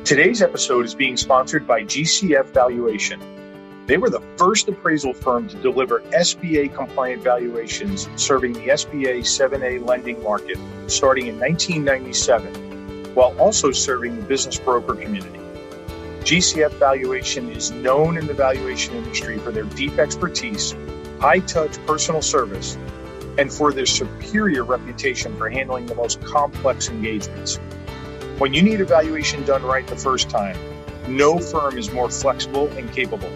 Today's episode is being sponsored by GCF Valuation. They were the first appraisal firm to deliver SBA-compliant valuations serving the SBA 7A lending market starting in 1997, while also serving the business broker community. GCF Valuation is known in the valuation industry for their deep expertise, high-touch personal service, and for their superior reputation for handling the most complex engagements. When you need a valuation done right the first time, no firm is more flexible and capable.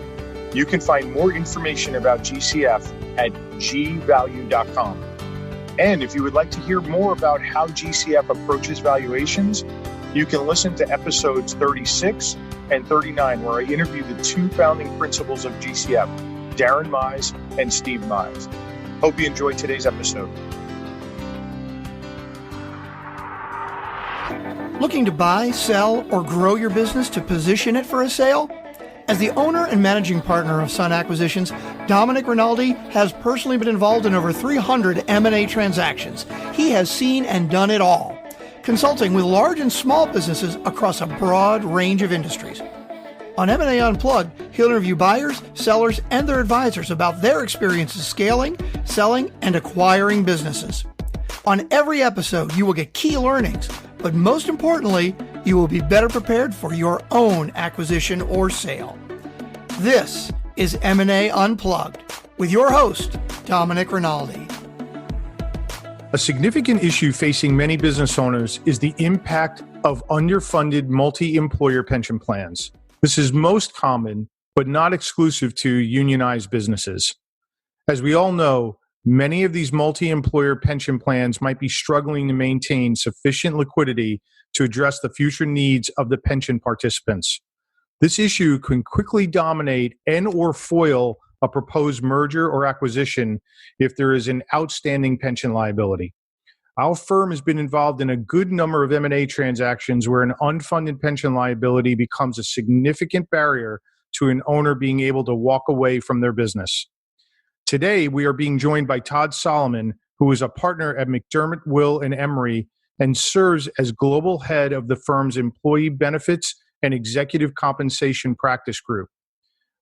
You can find more information about GCF at gvalue.com. And if you would like to hear more about how GCF approaches valuations, you can listen to episodes 36 and 39, where I interview the two founding principals of GCF, Darren Mize and Steve Mize. Hope you enjoyed today's episode. Looking to buy, sell, or grow your business to position it for a sale? As the owner and managing partner of Sun Acquisitions, Domenic Rinaldi has personally been involved in over 300 M&A transactions. He has seen and done it all, consulting with large and small businesses across a broad range of industries. On M&A Unplugged, he'll interview buyers, sellers, and their advisors about their experiences scaling, selling, and acquiring businesses. On every episode, you will get key learnings, but most importantly, you will be better prepared for your own acquisition or sale. This is M&A Unplugged with your host, Domenic Rinaldi. A significant issue facing many business owners is the impact of underfunded multi-employer pension plans. This is most common, but not exclusive to unionized businesses. As we all know, many of these multi-employer pension plans might be struggling to maintain sufficient liquidity to address the future needs of the pension participants. This issue can quickly dominate and/or foil a proposed merger or acquisition if there is an outstanding pension liability. Our firm has been involved in a good number of M&A transactions where an unfunded pension liability becomes a significant barrier to an owner being able to walk away from their business. Today, we are being joined by Todd Solomon, who is a partner at McDermott Will Emery and serves as global head of the firm's employee benefits and executive compensation practice group.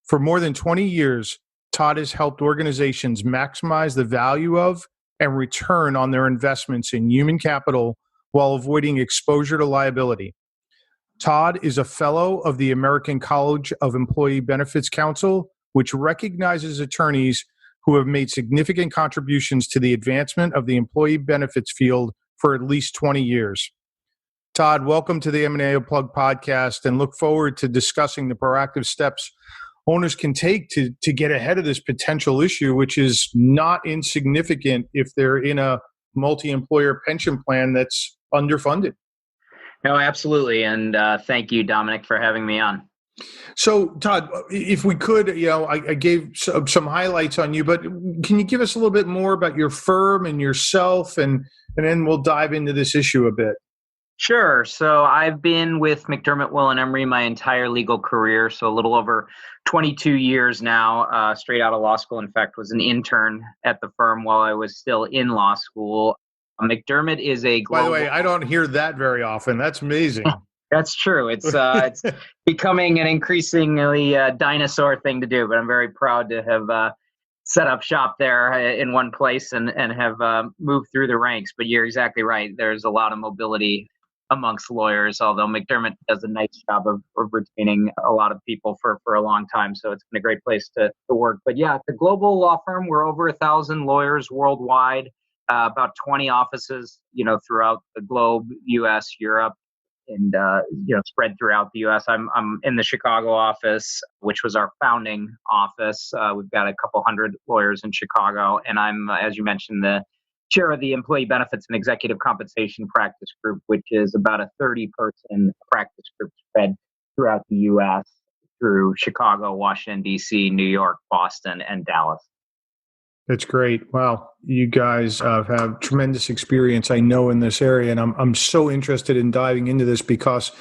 For more than 20 years, Todd has helped organizations maximize the value of and return on their investments in human capital while avoiding exposure to liability. Todd is a fellow of the American College of Employee Benefits Council, which recognizes attorneys who have made significant contributions to the advancement of the employee benefits field for at least 20 years. Todd, welcome to the M&A Unplugged podcast, and look forward to discussing the proactive steps owners can take to get ahead of this potential issue, which is not insignificant if they're in a multi-employer pension plan that's underfunded. No, absolutely. And thank you, Domenic, for having me on. So, Todd, if we could, I gave some highlights on you, but can you give us a little bit more about your firm and yourself, and then we'll dive into this issue a bit. Sure. So I've been with McDermott Will Emery my entire legal career, so a little over 22 years now, straight out of law school. In fact, was an intern at the firm while I was still in law school. McDermott is a global... By the way, I don't hear that very often. That's amazing. That's true. It's becoming an increasingly dinosaur thing to do, but I'm very proud to have set up shop there in one place and have moved through the ranks. But you're exactly right. There's a lot of mobility amongst lawyers, although McDermott does a nice job of retaining a lot of people for a long time. So it's been a great place to work. But yeah, it's a global law firm. We're over 1,000 lawyers worldwide, about 20 offices, throughout the globe, U.S., Europe, and spread throughout the U.S. I'm in the Chicago office, which was our founding office. We've got a couple hundred lawyers in Chicago, and I'm, as you mentioned, the chair of the Employee Benefits and Executive Compensation Practice Group, which is about a 30-person practice group spread throughout the U.S. through Chicago, Washington, D.C., New York, Boston, and Dallas. That's great. Wow. You guys have tremendous experience, I know, in this area. And I'm so interested in diving into this because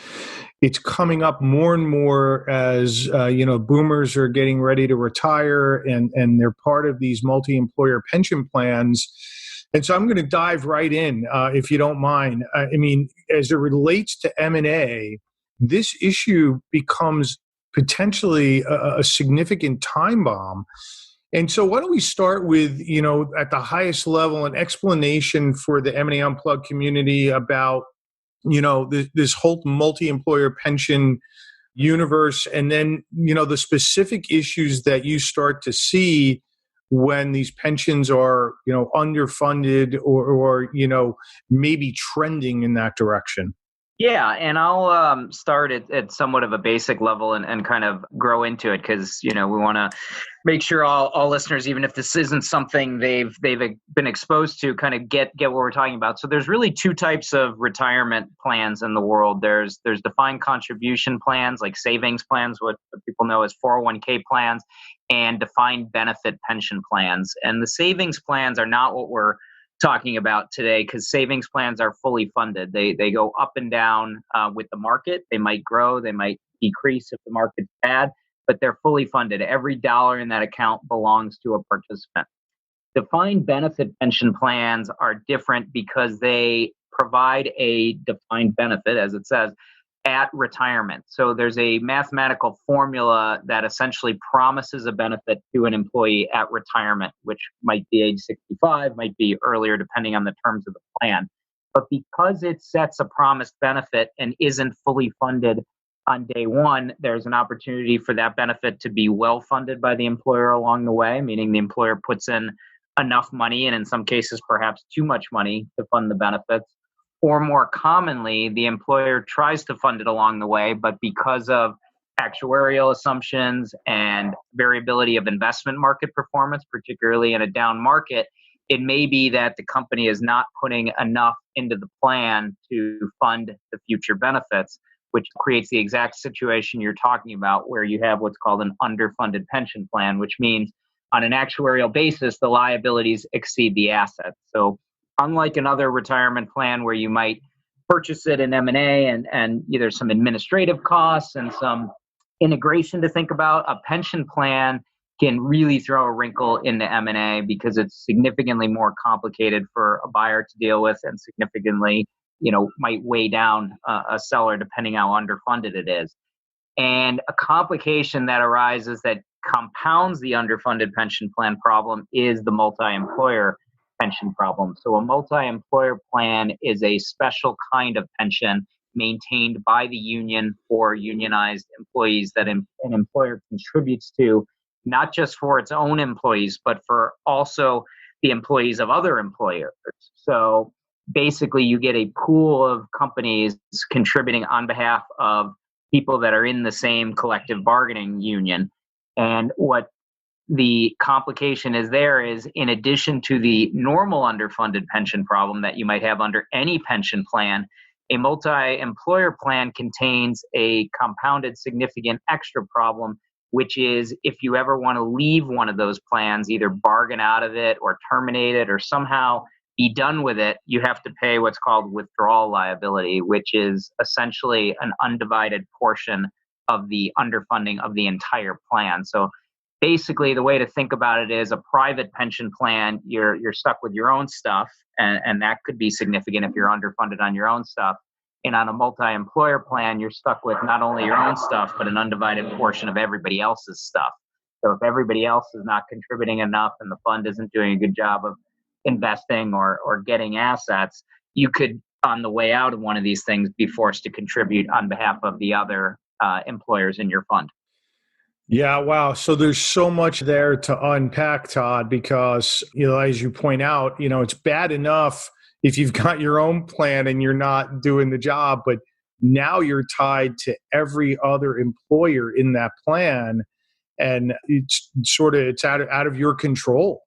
it's coming up more and more as, boomers are getting ready to retire and they're part of these multi-employer pension plans. And so I'm going to dive right in, if you don't mind. I mean, as it relates to M&A, this issue becomes potentially a significant time bomb. And so why don't we start with, at the highest level, an explanation for the M&A Unplugged community about, this whole multi-employer pension universe, and then, the specific issues that you start to see when these pensions are, underfunded or maybe trending in that direction. Yeah, and I'll start at somewhat of a basic level and kind of grow into it because, we want to make sure all listeners, even if this isn't something they've been exposed to, kind of get what we're talking about. So there's really two types of retirement plans in the world. There's defined contribution plans, like savings plans, what people know as 401k plans, and defined benefit pension plans. And the savings plans are not what we're talking about today because savings plans are fully funded. They go up and down with the market. They might grow, they might decrease if the market's bad, but they're fully funded. Every dollar in that account belongs to a participant. Defined benefit pension plans are different because they provide a defined benefit, as it says, at retirement. So there's a mathematical formula that essentially promises a benefit to an employee at retirement, which might be age 65, might be earlier, depending on the terms of the plan. But because it sets a promised benefit and isn't fully funded on day one, there's an opportunity for that benefit to be well funded by the employer along the way, meaning the employer puts in enough money, and in some cases, perhaps too much money to fund the benefits. Or more commonly, the employer tries to fund it along the way, but because of actuarial assumptions and variability of investment market performance, particularly in a down market, it may be that the company is not putting enough into the plan to fund the future benefits, which creates the exact situation you're talking about, where you have what's called an underfunded pension plan, which means on an actuarial basis, the liabilities exceed the assets. So unlike another retirement plan where you might purchase it in M&A and there's some administrative costs and some integration to think about, a pension plan can really throw a wrinkle into M&A because it's significantly more complicated for a buyer to deal with and significantly, might weigh down a seller depending how underfunded it is. And a complication that arises that compounds the underfunded pension plan problem is the multi-employer pension problem. So a multi-employer plan is a special kind of pension maintained by the union for unionized employees that an employer contributes to, not just for its own employees, but for also the employees of other employers. So basically you get a pool of companies contributing on behalf of people that are in the same collective bargaining union. And what the complication is in addition to the normal underfunded pension problem that you might have under any pension plan, a multi-employer plan contains a compounded significant extra problem, which is if you ever want to leave one of those plans, either bargain out of it or terminate it or somehow be done with it, you have to pay what's called withdrawal liability, which is essentially an undivided portion of the underfunding of the entire plan. So basically, the way to think about it is a private pension plan, you're stuck with your own stuff, and that could be significant if you're underfunded on your own stuff. And on a multi-employer plan, you're stuck with not only your own stuff, but an undivided portion of everybody else's stuff. So if everybody else is not contributing enough and the fund isn't doing a good job of investing or getting assets, you could, on the way out of one of these things, be forced to contribute on behalf of the other employers in your fund. Yeah, wow. So there's so much there to unpack, Todd, because, as you point out, it's bad enough if you've got your own plan and you're not doing the job, but now you're tied to every other employer in that plan, and it's out of your control.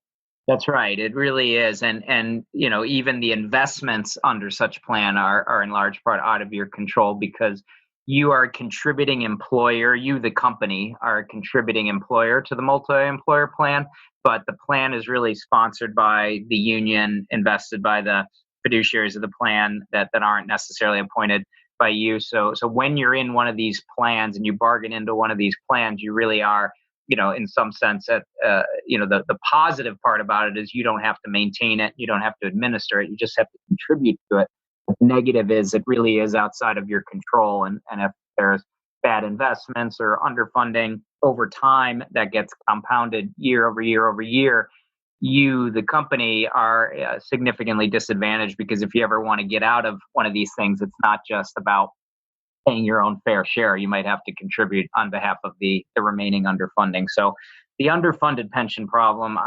That's right. It really is. And even the investments under such plan are in large part out of your control because you are a contributing employer. You, the company, are a contributing employer to the multi-employer plan, but the plan is really sponsored by the union, invested by the fiduciaries of the plan that aren't necessarily appointed by you. So when you're in one of these plans and you bargain into one of these plans, you really are, in some sense, the positive part about it is you don't have to maintain it, you don't have to administer it, you just have to contribute to it. The negative is it really is outside of your control, and if there's bad investments or underfunding over time that gets compounded year over year over year, you, the company, are significantly disadvantaged, because if you ever want to get out of one of these things, it's not just about paying your own fair share. You might have to contribute on behalf of the remaining underfunding. So the underfunded pension problem,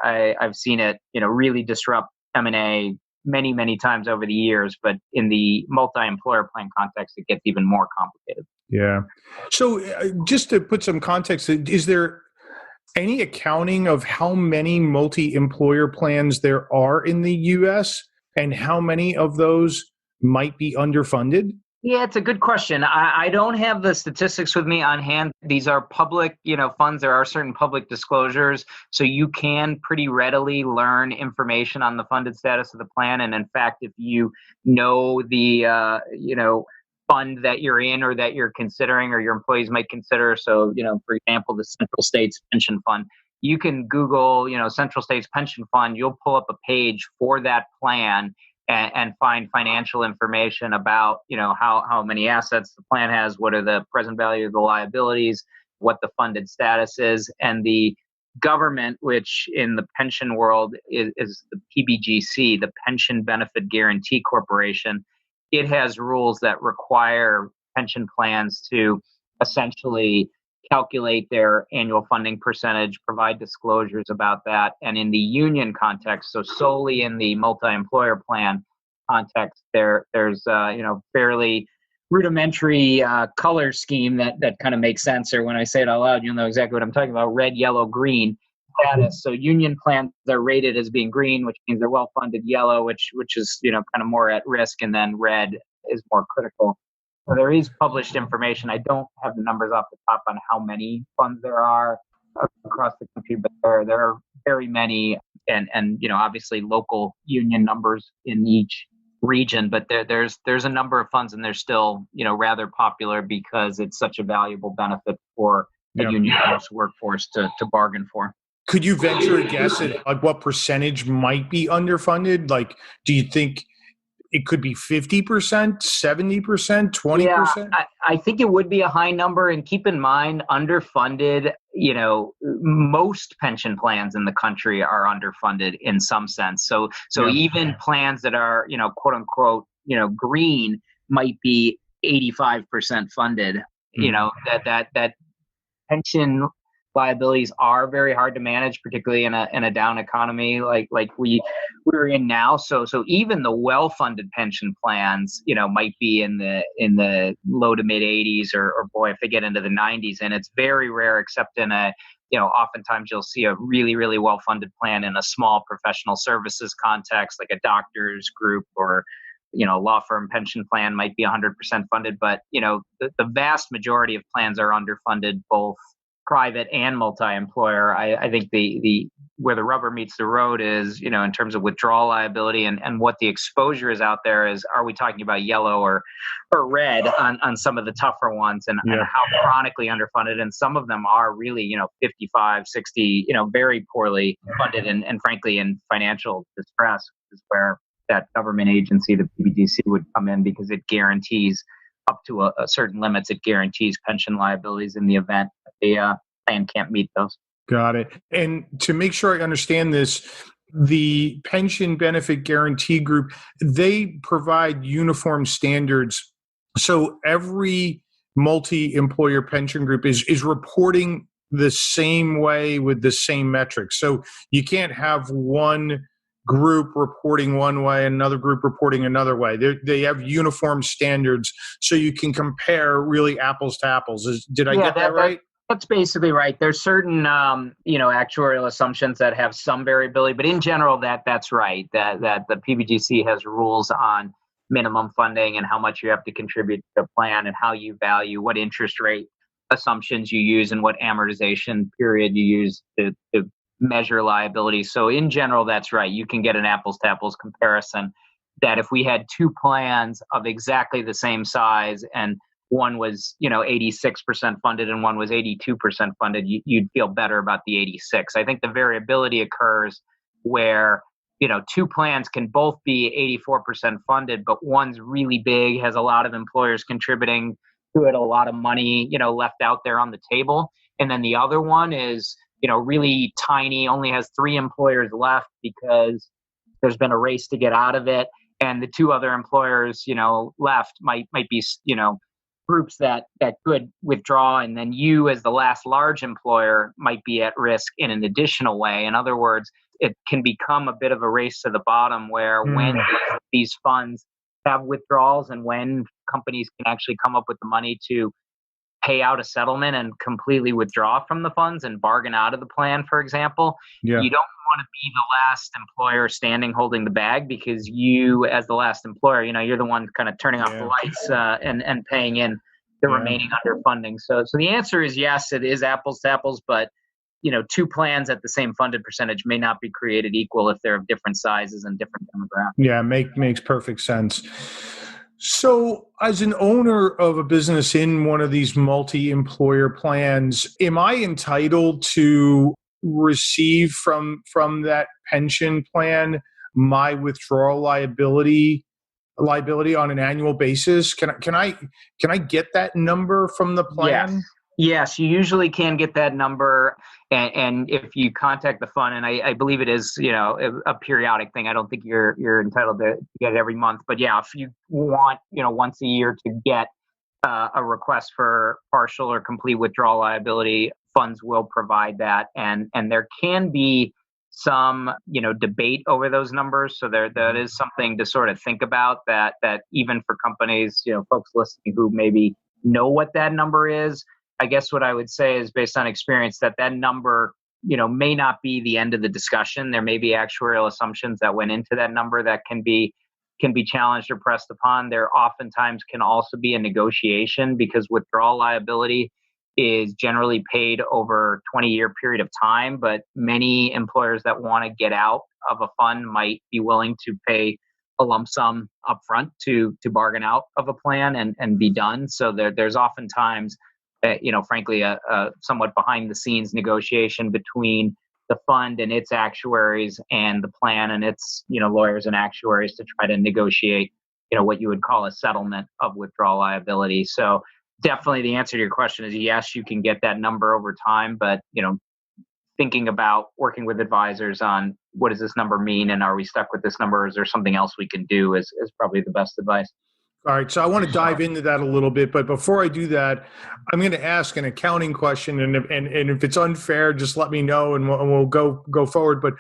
I've seen it, really disrupt M&A many, many times over the years. But in the multi-employer plan context, it gets even more complicated. Yeah. So just to put some context, is there any accounting of how many multi-employer plans there are in the U.S. and how many of those might be underfunded? Yeah, it's a good question. I don't have the statistics with me on hand. These are public, funds. There are certain public disclosures, so you can pretty readily learn information on the funded status of the plan. And in fact, if you know the, fund that you're in or that you're considering or your employees might consider, so, for example, the Central States Pension Fund, you can Google, Central States Pension Fund. You'll pull up a page for that plan and find financial information about, how many assets the plan has, what are the present value of the liabilities, what the funded status is. And the government, which in the pension world is the PBGC, the Pension Benefit Guarantee Corporation, it has rules that require pension plans to essentially calculate their annual funding percentage, provide disclosures about that. And in the union context, so solely in the multi-employer plan context, there's fairly rudimentary color scheme that kind of makes sense. Or when I say it out loud, you'll know exactly what I'm talking about: red, yellow, green status. So union plans are rated as being green, which means they're well funded; yellow, which is kind of more at risk; and then red is more critical. So there is published information. I don't have the numbers off the top on how many funds there are across the country, but there are very many, and obviously local union numbers in each region. But there's a number of funds, and they're still rather popular because it's such a valuable benefit for the unionized workforce to bargain for. Could you venture a guess at what percentage might be underfunded? Like, do you think it could be 50%, 70%, 20%? Yeah, I think it would be a high number. And keep in mind, underfunded, most pension plans in the country are underfunded in some sense. So even plans that are, quote unquote, green might be 85% funded. That pension liabilities are very hard to manage, particularly in a down economy like we're in now. So even the well-funded pension plans, might be in the low to mid 80s, or boy, if they get into the 90s. And it's very rare, except in oftentimes you'll see a really, really well-funded plan in a small professional services context, like a doctor's group, or law firm pension plan might be 100% funded. But the vast majority of plans are underfunded, both private and multi-employer. I think the where the rubber meets the road is, in terms of withdrawal liability and what the exposure is out there is, are we talking about yellow or red on some of the tougher ones, and how chronically underfunded? And some of them are really, 55, 60, very poorly funded and frankly in financial distress, is where that government agency, the PBGC, would come in, because it guarantees up to a certain limits. It guarantees pension liabilities in the event that the plan can't meet those. Got it. And to make sure I understand this, the Pension Benefit Guarantee Group, they provide uniform standards. So every multi-employer pension group is reporting the same way with the same metrics. So you can't have one group reporting one way, another group reporting another way. They have uniform standards, so you can compare really apples to apples. Did I get that right? That's basically right. There's certain, actuarial assumptions that have some variability, but in general, that's right. That the PBGC has rules on minimum funding and how much you have to contribute to a plan, and how you value, what interest rate assumptions you use, and what amortization period you use to measure liability. So in general, that's right. You can get an apples to apples comparison, that if we had two plans of exactly the same size, and one was, 86% funded and one was 82% funded, you'd feel better about the 86. I think the variability occurs where, two plans can both be 84% funded, but one's really big, has a lot of employers contributing, who had a lot of money, left out there on the table. And then the other one is, really tiny, only has 3 employers left because there's been a race to get out of it. And the 2 other employers, left might be, groups that could withdraw. And then you as the last large employer might be at risk in an additional way. In other words, it can become a bit of a race to the bottom where when these funds have withdrawals and when companies can actually come up with the money to pay out a settlement and completely withdraw from the funds and bargain out of the plan, for example, you don't want to be the last employer standing holding the bag, because you as the last employer, you're the one kind of turning off the lights and paying in the remaining underfunding. So the answer is yes, it is apples to apples, but 2 plans at the same funded percentage may not be created equal if they're of different sizes and different demographics. Yeah, makes perfect sense. So as an owner of a business in one of these multi-employer plans, am I entitled to receive from that pension plan my withdrawal liability on an annual basis? Can I get that number from the plan? Yes, you usually can get that number, and if you contact the fund, and I believe it is, a periodic thing. I don't think you're entitled to get it every month, but yeah, if you want, once a year to get a request for partial or complete withdrawal liability, funds will provide that, and there can be some, debate over those numbers. So that is something to sort of think about. That even for companies, folks listening who maybe know what that number is. I guess what I would say is, based on experience, that number, may not be the end of the discussion. There may be actuarial assumptions that went into that number that can be challenged or pressed upon. There oftentimes can also be a negotiation, because withdrawal liability is generally paid over a 20-year period of time, but many employers that want to get out of a fund might be willing to pay a lump sum upfront to bargain out of a plan and be done. So there's oftentimes frankly, a somewhat behind the scenes negotiation between the fund and its actuaries and the plan and its, lawyers and actuaries to try to negotiate, what you would call a settlement of withdrawal liability. So definitely the answer to your question is yes, you can get that number over time, but, thinking about working with advisors on what does this number mean and are we stuck with this number, or is there something else we can do is probably the best advice. All right, so I want to dive into that a little bit, but before I do that, I'm going to ask an accounting question, and if it's unfair, just let me know, and we'll go forward. But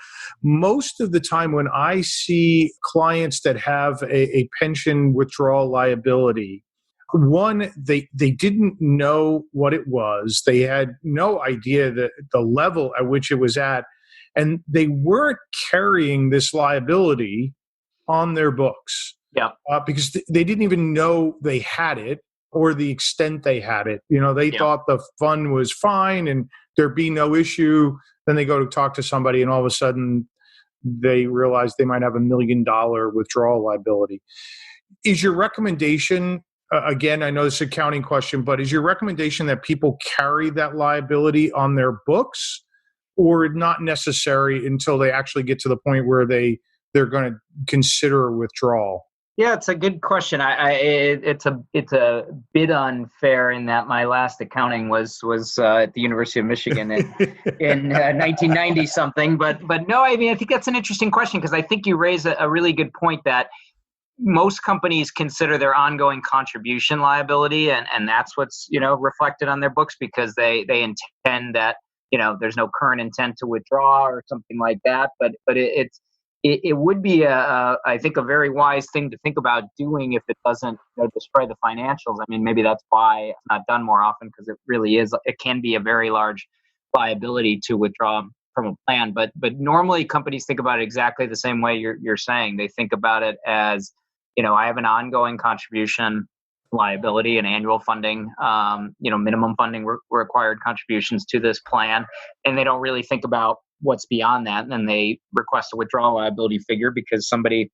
most of the time, when I see clients that have a pension withdrawal liability, one, they didn't know what it was, they had no idea the level at which it was at, and they weren't carrying this liability on their books. Yeah, because they didn't even know they had it or the extent they had it. They thought the fund was fine and there'd be no issue. Then they go to talk to somebody and all of a sudden they realize they might have $1 million withdrawal liability. Is your recommendation, again, I know this is an accounting question, but is your recommendation that people carry that liability on their books, or not necessary until they actually get to the point where they're going to consider a withdrawal? Yeah, it's a good question. It's a bit unfair in that my last accounting was at the University of Michigan in 1990 something. But no, I think that's an interesting question, because I think you raise a really good point that most companies consider their ongoing contribution liability, and that's what's reflected on their books, because they intend that there's no current intent to withdraw or something like that. But it would be I think a very wise thing to think about doing if it doesn't destroy the financials. I mean, maybe that's why it's not done more often, because it can be a very large liability to withdraw from a plan. But normally companies think about it exactly the same way you're saying. They think about it as, I have an ongoing contribution liability and annual funding, minimum funding required contributions to this plan. And they don't really think about what's beyond that. And then they request a withdrawal liability figure because somebody,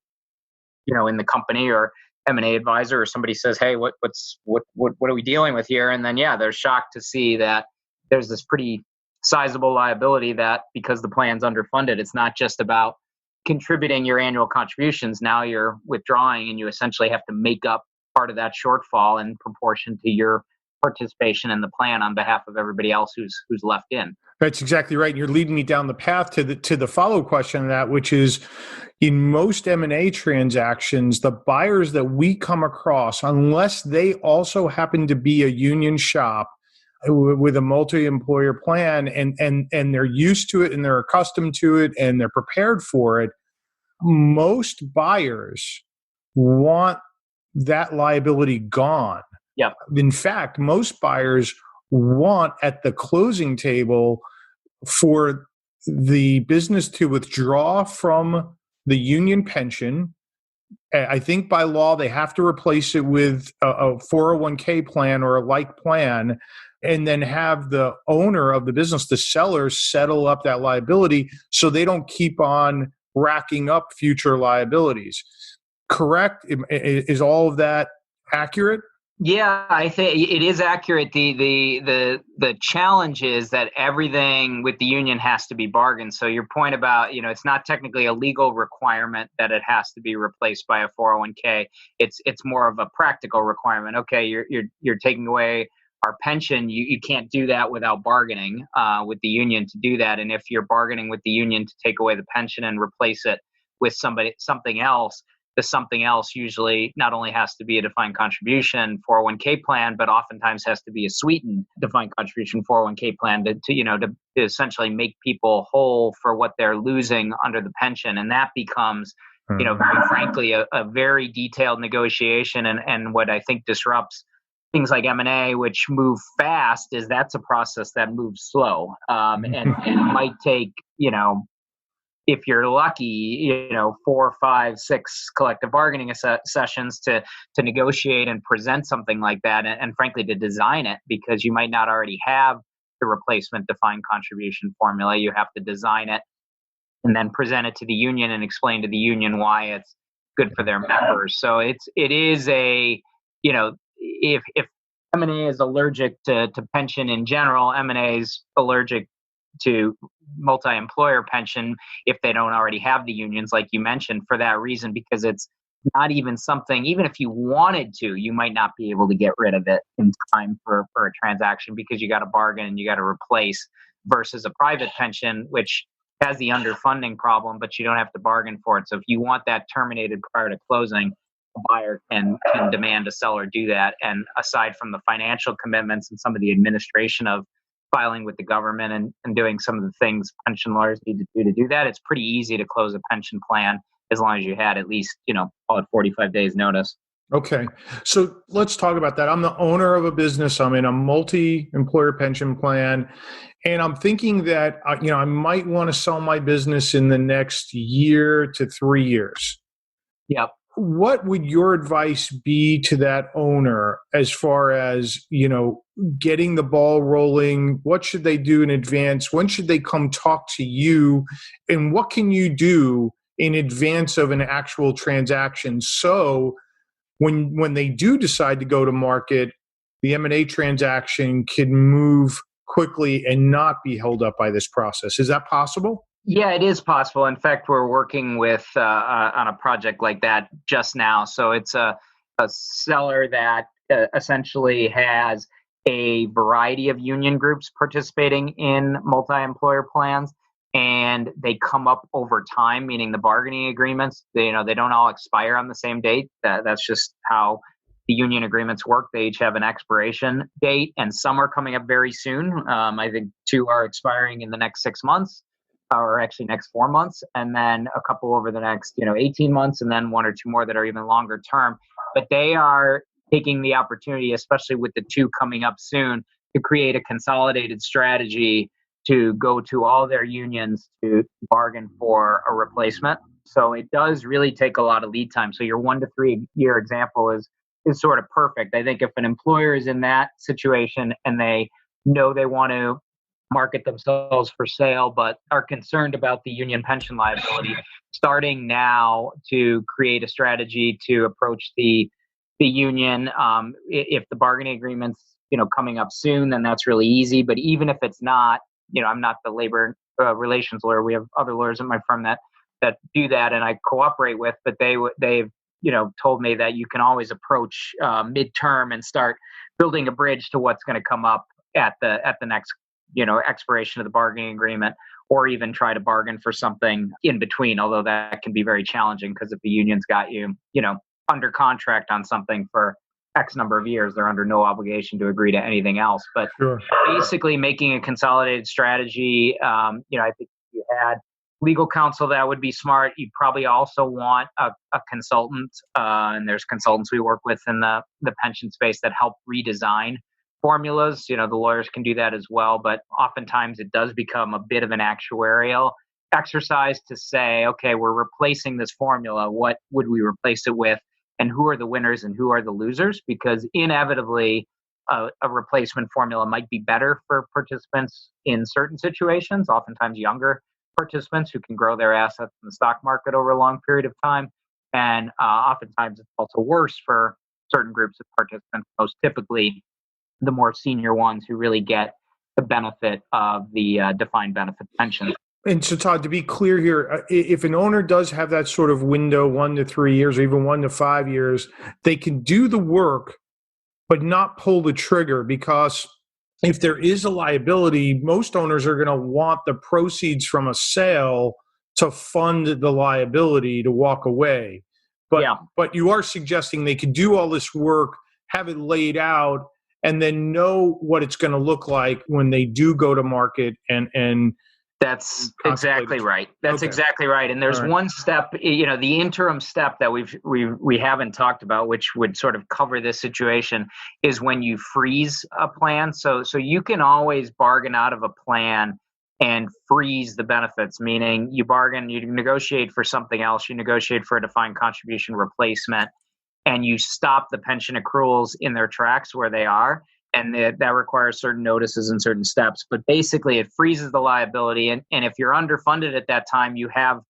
in the company or M&A advisor or somebody says, hey, what are we dealing with here? And then, they're shocked to see that there's this pretty sizable liability that, because the plan's underfunded, it's not just about contributing your annual contributions. Now you're withdrawing and you essentially have to make up part of that shortfall in proportion to your participation in the plan on behalf of everybody else who's left in. That's exactly right. And you're leading me down the path to the follow question of that, which is in most M&A transactions, the buyers that we come across, unless they also happen to be a union shop with a multi-employer plan and they're used to it and they're accustomed to it and they're prepared for it, most buyers want that liability gone. Yep. In fact, most buyers want at the closing table for the business to withdraw from the union pension. I think by law, they have to replace it with a 401k plan or a like plan, and then have the owner of the business, the seller, settle up that liability so they don't keep on racking up future liabilities. Correct? Is all of that accurate? Yeah, I think it is accurate. The challenge is that everything with the union has to be bargained. So your point about, it's not technically a legal requirement that it has to be replaced by a 401k. It's more of a practical requirement. Okay, you're taking away our pension. You can't do that without bargaining with the union to do that. And if you're bargaining with the union to take away the pension and replace it with something else, the something else usually not only has to be a defined contribution 401k plan, but oftentimes has to be a sweetened defined contribution 401k plan to essentially make people whole for what they're losing under the pension. And that becomes, very frankly, a very detailed negotiation. And what I think disrupts things like M&A, which move fast, is that's a process that moves slow. And it might take, if you're lucky, 4, 5, 6 collective bargaining sessions to negotiate and present something like that, and frankly to design it, because you might not already have the replacement defined contribution formula. You have to design it and then present it to the union and explain to the union why it's good for their members. So it is a, if M&A is allergic to pension in general, M&A is allergic to multi-employer pension if they don't already have the unions, like you mentioned, for that reason, because it's not even something, even if you wanted to, you might not be able to get rid of it in time for a transaction, because you got to bargain and you got to replace, versus a private pension, which has the underfunding problem, but you don't have to bargain for it. So if you want that terminated prior to closing, a buyer can demand a seller do that. And aside from the financial commitments and some of the administration of filing with the government and doing some of the things pension lawyers need to do that, it's pretty easy to close a pension plan as long as you had at least, call it 45 days notice. Okay. So let's talk about that. I'm the owner of a business. I'm in a multi-employer pension plan, and I'm thinking that, I might want to sell my business in the next year to 3 years. Yep. What would your advice be to that owner as far as, getting the ball rolling? What should they do in advance? When should they come talk to you? And what can you do in advance of an actual transaction? So when they do decide to go to market, the M&A transaction can move quickly and not be held up by this process. Is that possible? Yeah, it is possible. In fact, we're working with on a project like that just now. So it's a seller that essentially has a variety of union groups participating in multi-employer plans, and they come up over time, meaning the bargaining agreements, they don't all expire on the same date. That's just how the union agreements work. They each have an expiration date, and some are coming up very soon. I think 2 are expiring in the next 6 months. Or actually next 4 months, and then a couple over the next 18 months, and then 1 or 2 more that are even longer term. But they are taking the opportunity, especially with the 2 coming up soon, to create a consolidated strategy to go to all their unions to bargain for a replacement. So it does really take a lot of lead time. So your 1 to 3 year example is sort of perfect. I think if an employer is in that situation and they know they want to market themselves for sale, but are concerned about the union pension liability, starting now to create a strategy to approach the union. If the bargaining agreement's coming up soon, then that's really easy. But even if it's not, I'm not the labor relations lawyer. We have other lawyers in my firm that do that, and I cooperate with. But they've told me that you can always approach midterm and start building a bridge to what's going to come up at the next expiration of the bargaining agreement, or even try to bargain for something in between, although that can be very challenging because if the union's got you under contract on something for X number of years, they're under no obligation to agree to anything else. But Sure. basically making a consolidated strategy, I think if you had legal counsel, that would be smart. You'd probably also want a consultant, and there's consultants we work with in the pension space that help redesign formulas. The lawyers can do that as well, but oftentimes it does become a bit of an actuarial exercise to say, okay, we're replacing this formula. What would we replace it with? And who are the winners and who are the losers? Because inevitably, a replacement formula might be better for participants in certain situations, oftentimes younger participants who can grow their assets in the stock market over a long period of time. And oftentimes it's also worse for certain groups of participants, most typically the more senior ones who really get the benefit of the defined benefit pension. And so, Todd, to be clear here, if an owner does have that sort of window, 1 to 3 years, or even 1 to 5 years, they can do the work, but not pull the trigger, because if there is a liability, most owners are going to want the proceeds from a sale to fund the liability to walk away. But you are suggesting they could do all this work, have it laid out, and then know what it's going to look like when they do go to market and That's exactly right. That's exactly right. And there's one step, the interim step that we haven't talked about, which would sort of cover this situation, is when you freeze a plan. So you can always bargain out of a plan and freeze the benefits, meaning you negotiate for something else, you negotiate for a defined contribution replacement, and you stop the pension accruals in their tracks where they are. And that requires certain notices and certain steps. But basically, it freezes the liability. And if you're underfunded at that time, you have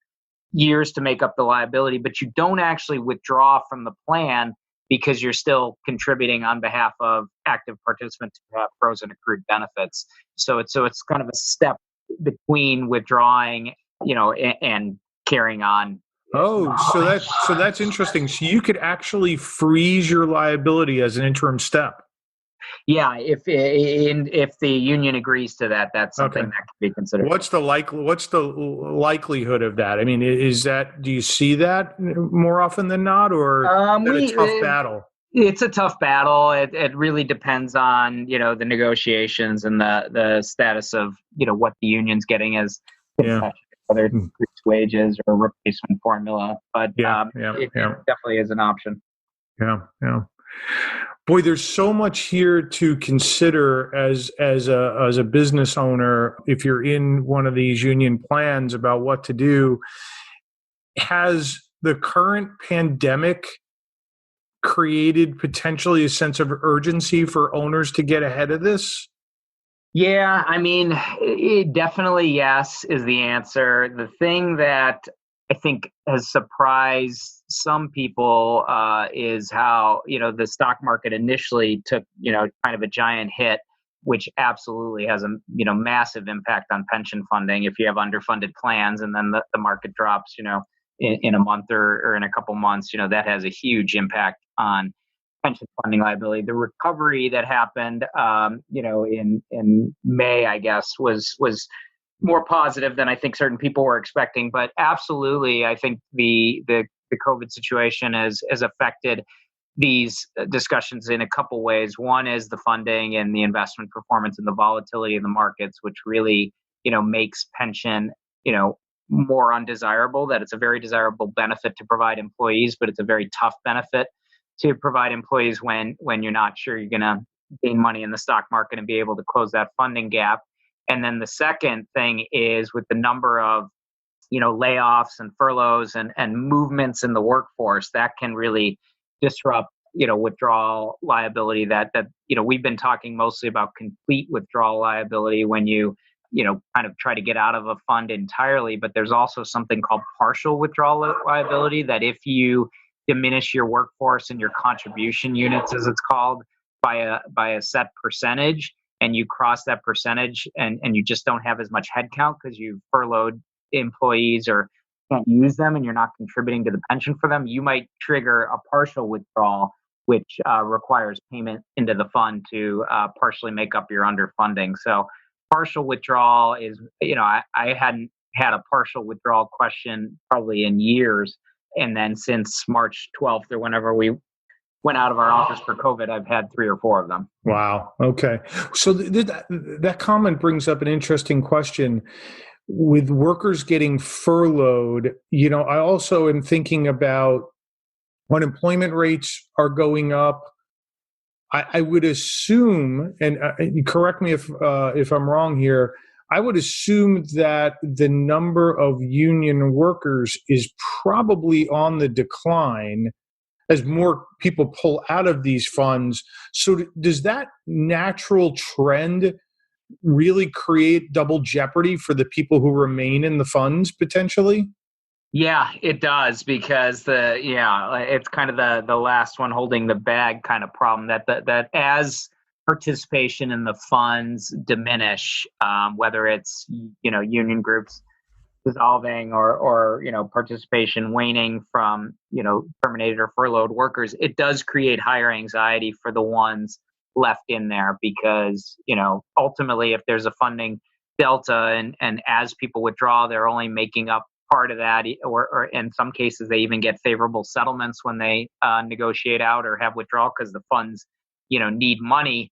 years to make up the liability, but you don't actually withdraw from the plan because you're still contributing on behalf of active participants who have frozen accrued benefits. So it's kind of a step between withdrawing, and carrying on. Oh, so that's interesting. So you could actually freeze your liability as an interim step. Yeah, if the union agrees to that, that's something that can be considered. What's the likelihood of that? I mean, do you see that more often than not, or is it a tough battle? It's a tough battle. It really depends on the negotiations and the status of what the union's getting as whether it's increased wages or a replacement formula. But it definitely is an option. Yeah. Boy, there's so much here to consider as a business owner if you're in one of these union plans about what to do. Has the current pandemic created potentially a sense of urgency for owners to get ahead of this? Yeah, I mean, definitely yes is the answer. The thing that I think has surprised some people is how, the stock market initially took, kind of a giant hit, which absolutely has a, massive impact on pension funding. If you have underfunded plans and then the market drops, in a month or in a couple months, that has a huge impact on pension funding liability. The recovery that happened, in May, I guess, was more positive than I think certain people were expecting. But absolutely, I think the COVID situation has affected these discussions in a couple ways. One is the funding and the investment performance and the volatility in the markets, which really, makes pension, more undesirable. That it's a very desirable benefit to provide employees, but it's a very tough benefit to provide employees when you're not sure you're going to gain money in the stock market and be able to close that funding gap. And then the second thing is with the number of, layoffs and furloughs and movements in the workforce, that can really disrupt, withdrawal liability that we've been talking mostly about complete withdrawal liability when you kind of try to get out of a fund entirely. But there's also something called partial withdrawal liability that if you diminish your workforce and your contribution units, as it's called, by a set percentage, and you cross that percentage and you just don't have as much headcount because you've furloughed employees or can't use them and you're not contributing to the pension for them, you might trigger a partial withdrawal, which requires payment into the fund to partially make up your underfunding. So partial withdrawal is, I hadn't had a partial withdrawal question probably in years. And then since March 12th or whenever we went out of our office for COVID, I've had 3 or 4 of them. Wow. Okay. So that comment brings up an interesting question. With workers getting furloughed, I also am thinking about unemployment rates are going up. I would assume, and correct me if I'm wrong here, I would assume that the number of union workers is probably on the decline as more people pull out of these funds. So does that natural trend really create double jeopardy for the people who remain in the funds potentially? Yeah, it does, because it's kind of the last one holding the bag kind of problem, that as participation in the funds diminish, whether it's union groups dissolving or participation waning from terminated or furloughed workers, it does create higher anxiety for the ones left in there, because ultimately if there's a funding delta and as people withdraw, they're only making up part of that, or in some cases they even get favorable settlements when they negotiate out or have withdrawal because the funds need money.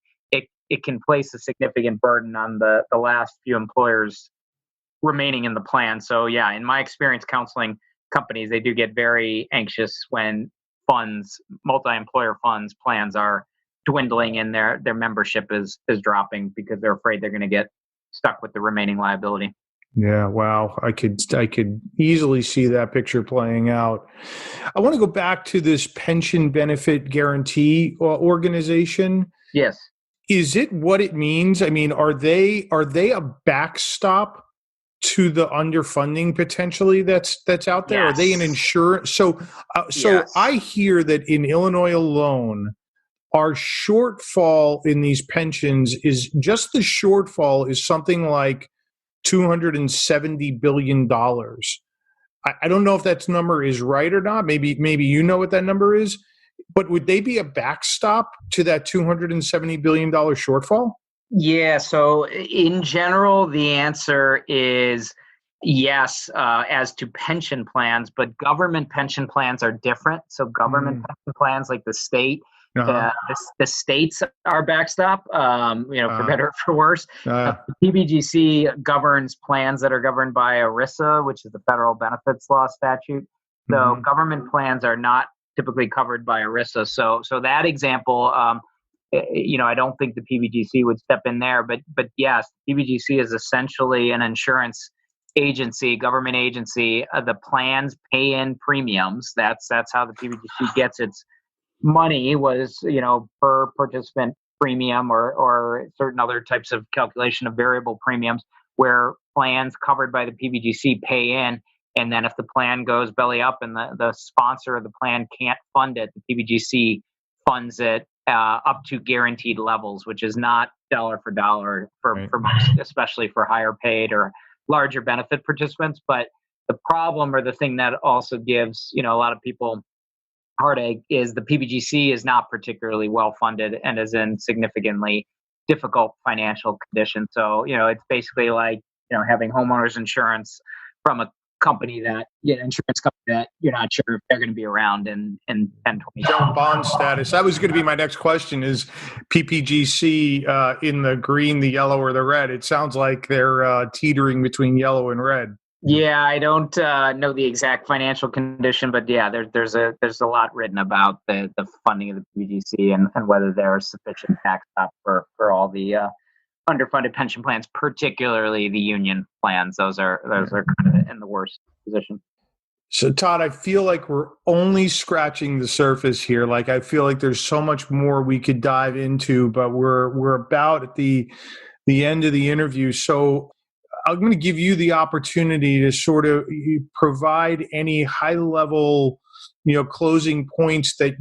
It can place a significant burden on the last few employers remaining in the plan. So yeah, in my experience counseling companies, they do get very anxious when funds, multi-employer funds plans are dwindling and their membership is dropping, because they're afraid they're going to get stuck with the remaining liability. Yeah, wow. I could easily see that picture playing out. I want to go back to this pension benefit guarantee organization. Yes. Is it what it means? I mean, are they a backstop to the underfunding potentially that's out there? Yes. Are they an insurance? So yes. I hear that in Illinois alone, our shortfall in these pensions is just the shortfall is something like $270 billion. I don't know if that number is right or not. Maybe you know what that number is. But would they be a backstop to that $270 billion shortfall? Yeah. So in general, the answer is yes, as to pension plans, but government pension plans are different. So government pension plans like the state, the states are backstop, for better or for worse. The PBGC governs plans that are governed by ERISA, which is the federal benefits law statute. So government plans are not typically covered by ERISA. So that example, I don't think the PBGC would step in there, but yes, PBGC is essentially an insurance agency, government agency. The plans pay in premiums. That's how the PBGC gets its money, was per participant premium or certain other types of calculation of variable premiums, where plans covered by the PBGC pay in. And then if the plan goes belly up and the sponsor of the plan can't fund it, the PBGC funds it up to guaranteed levels, which is not dollar for dollar for most, especially for higher paid or larger benefit participants. But the problem, or the thing that also gives a lot of people heartache, is the PBGC is not particularly well funded and is in significantly difficult financial condition. So it's basically like having homeowners insurance from a company insurance company that you're not sure if they're going to be around in 10, 20 years. Bond status. That was going to be my next question, is PPGC in the green, the yellow, or the red? It sounds like they're teetering between yellow and red. Yeah, I don't know the exact financial condition, but yeah, there's a lot written about the funding of the PBGC and whether there's sufficient backstop for all the underfunded pension plans, particularly the union plans. Those are kind of in the worst position. So Todd, I feel like we're only scratching the surface here. Like, I feel like there's so much more we could dive into, but we're about at the end of the interview. So I'm going to give you the opportunity to sort of provide any high level, closing points that,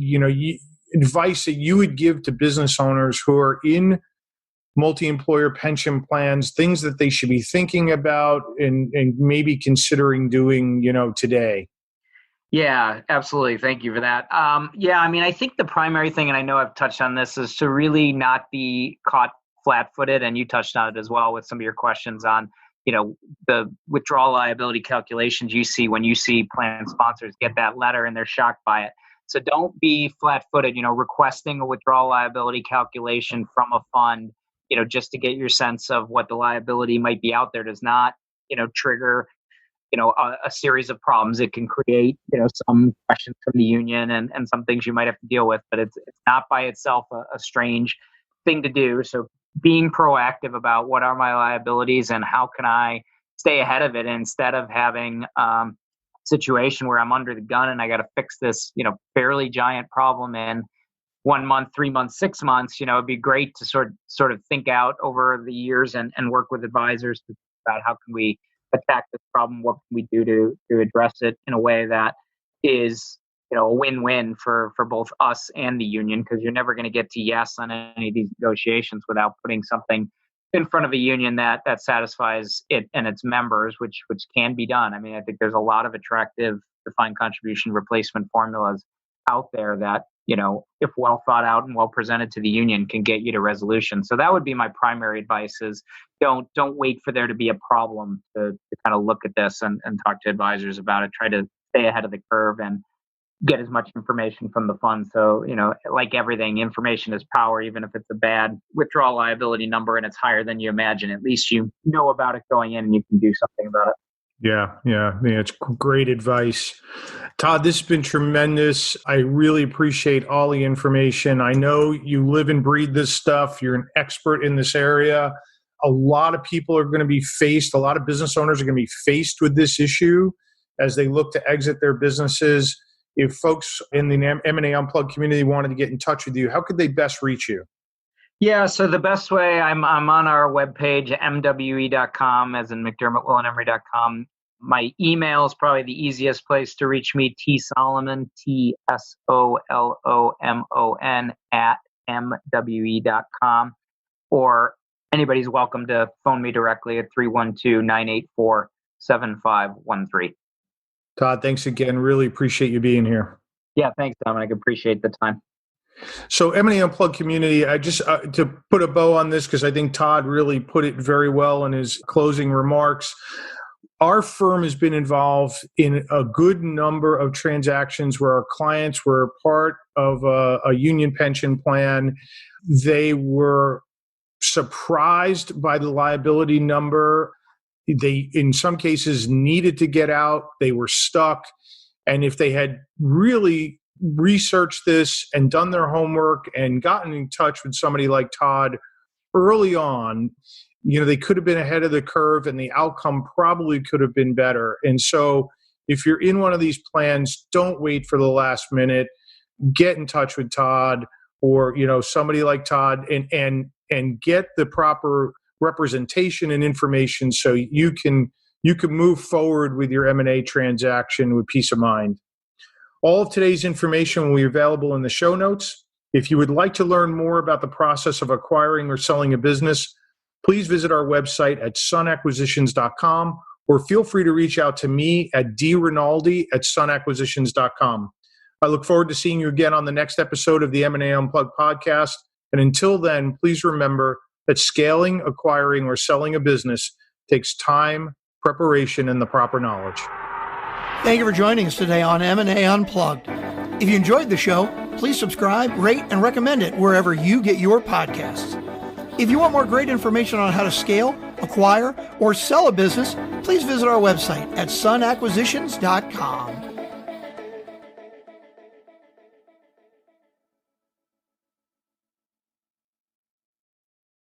advice that you would give to business owners who are in multi-employer pension plans, things that they should be thinking about and maybe considering doing, today? Yeah, absolutely. Thank you for that. I think the primary thing, and I know I've touched on this, is to really not be caught flat-footed, and you touched on it as well with some of your questions on, the withdrawal liability calculations you see when you see plan sponsors get that letter and they're shocked by it. So don't be flat-footed, requesting a withdrawal liability calculation from a fund, just to get your sense of what the liability might be out there does not, trigger a series of problems. It can create, some questions from the union and some things you might have to deal with, but it's not by itself a strange thing to do. So being proactive about what are my liabilities and how can I stay ahead of it instead of having a situation where I'm under the gun and I got to fix this, fairly giant problem in 1 month, 3 months, 6 months. It'd be great to sort of think out over the years and work with advisors about how can we attack this problem, what can we do to address it in a way that is a win-win for both us and the union, because you're never going to get to yes on any of these negotiations without putting something in front of a union that satisfies it and its members, which can be done. I mean, I think there's a lot of attractive defined contribution replacement formulas out there that, if well thought out and well presented to the union, can get you to resolution. So that would be my primary advice: is don't wait for there to be a problem to kind of look at this and talk to advisors about it. Try to stay ahead of the curve and get as much information from the fund. So, like everything, information is power. Even if it's a bad withdrawal liability number and it's higher than you imagine, at least you know about it going in and you can do something about it. Yeah, it's great advice. Todd, this has been tremendous. I really appreciate all the information. I know you live and breathe this stuff. You're an expert in this area. A lot of people are going to be faced, a lot of business owners are going to be faced with this issue as they look to exit their businesses. If folks in the M&A Unplugged community wanted to get in touch with you, how could they best reach you? Yeah, so the best way, I'm on our webpage, mwe.com, as in McDermott Will Emery.com. My email is probably the easiest place to reach me, T Solomon, TSOLOMON @MWE.com. Or anybody's welcome to phone me directly at 312-984-7513. Todd, thanks again. Really appreciate you being here. Yeah, thanks, Dominic. Appreciate the time. So M&A Unplugged community, I just, to put a bow on this, because I think Todd really put it very well in his closing remarks. Our firm has been involved in a good number of transactions where our clients were part of a union pension plan. They were surprised by the liability number. They, in some cases, needed to get out. They were stuck. And if they had really researched this and done their homework and gotten in touch with somebody like Todd early on, they could have been ahead of the curve and the outcome probably could have been better. And so if you're in one of these plans, don't wait for the last minute. Get in touch with Todd or, somebody like Todd and get the proper representation and information so you can move forward with your M&A transaction with peace of mind. All of today's information will be available in the show notes. If you would like to learn more about the process of acquiring or selling a business, please visit our website at sunacquisitions.com or feel free to reach out to me at drinaldi@sunacquisitions.com. I look forward to seeing you again on the next episode of the M&A Unplugged podcast. And until then, please remember that scaling, acquiring, or selling a business takes time, preparation, and the proper knowledge. Thank you for joining us today on M&A Unplugged. If you enjoyed the show, please subscribe, rate, and recommend it wherever you get your podcasts. If you want more great information on how to scale, acquire, or sell a business, please visit our website at sunacquisitions.com.